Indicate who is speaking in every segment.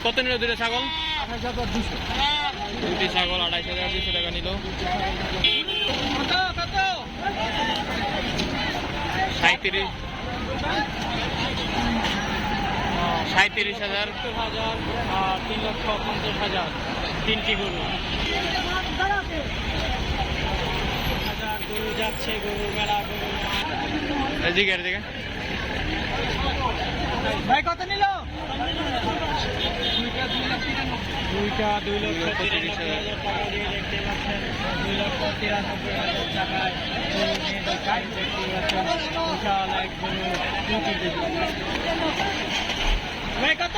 Speaker 1: কত নিল দুটো ছাগল?
Speaker 2: 28,200।
Speaker 1: দুটি ছাগল 28,200 টাকা নিল। 37,000
Speaker 2: আর 3,50,000 তিনটি গরু। গরু যাচ্ছে, গরু মেলা গরু।
Speaker 1: এদিকে
Speaker 2: ভাই কত নিল? দুইটা 2,93,000 টাকা দিয়ে দেখতে পাচ্ছেন। 2,93,000 টাকায় গরু নিয়ে দেখতে পাচ্ছেন। বিশাল এক গরু, দুটি গরু। ভাই কত?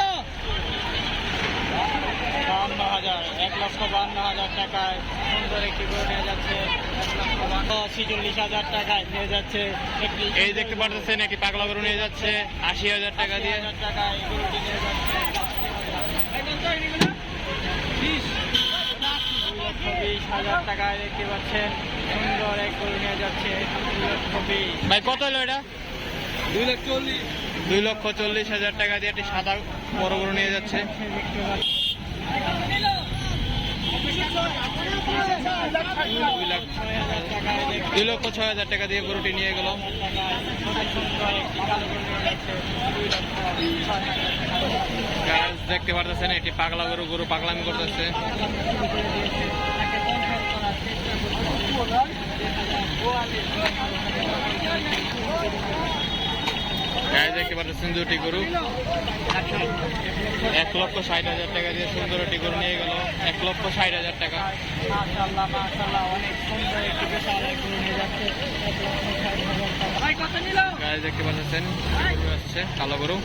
Speaker 2: 52,000, 1,52,000 টাকায় সুন্দর একটি গরু নিয়ে যাচ্ছে। 46,000 টাকায় নিয়ে যাচ্ছে।
Speaker 1: এই দেখতে পাচ্ছেন একটি পাগলা গরু নিয়ে যাচ্ছে 80,000 টাকা দিয়ে।
Speaker 2: 80,000 টাকায় গরুটি নিয়ে যাচ্ছে। 2,20,000 টাকায় দেখতে পাচ্ছেন সুন্দর এক গরু নিয়ে যাচ্ছে। 2,20,000।
Speaker 1: ভাই কত হলো এটা?
Speaker 2: 2,40,000।
Speaker 1: 2,40,000 টাকা দিয়ে একটি সাদা বড় গরু নিয়ে যাচ্ছে। 2,06,000 টাকা দিয়ে গরুটি নিয়ে গেল। দেখতে পারতেছেন এটি পাগলা গরু, গরু পাগলামি করতেছে। দেখতে পাচ্ছেন দুটি গরু 1,60,000 টাকা দিয়ে সুন্দর একটি গরু নিয়ে গেল। 1,60,000 টাকা।
Speaker 2: মাশাআল্লাহ মাশাআল্লাহ, অনেক সুন্দর একটি বিশাল এক গরু নিয়ে যাচ্ছে। 1,60,000 টাকা। ভাই কত নিল?
Speaker 1: গায়ে দেখতে পাচ্ছেন গরু আসছে কালো গরু।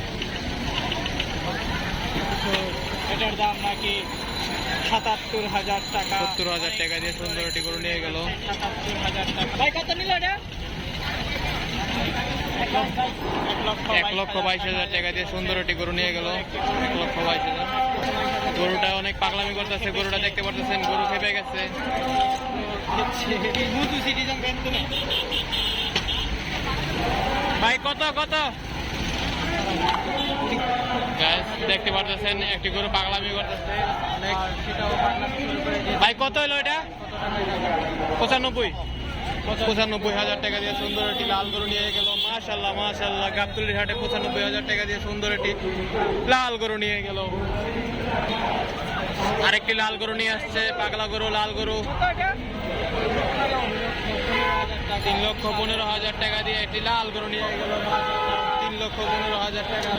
Speaker 2: এটার দাম নাকি 77,000 টাকা।
Speaker 1: 70,000 টাকা দিয়ে সুন্দর একটি গরু নিয়ে গেল।
Speaker 2: 77,000 টাকা। ভাই কত নিল এটা?
Speaker 1: 1,22,000 টাকা দিয়ে সুন্দর একটি গরু নিয়ে গেল। 1,22,000। গরুটা অনেক পাগলামি করতেছে। গরুটা দেখতে পাচ্ছেন গরু খেপে গেছে। ভাই কত কত? দেখতে পাচ্ছেন একটি গরু পাগলামি করতেছে। ভাই কত হলো এটা? 95,000 টাকা দিয়ে সুন্দর একটি লাল গরু নিয়ে গেল। মাশাআল্লাহ মাশাআল্লাহ, গাবতলির হাটে 95,000 টাকা দিয়ে সুন্দর একটি লাল গরু নিয়ে গেল। আরেকটি লাল গরু নিয়ে আসছে, পাগলা গরু, লাল গরু। 3,15,000 টাকা দিয়ে একটি লাল গরু নিয়ে গেল। 3,15,000 টাকা।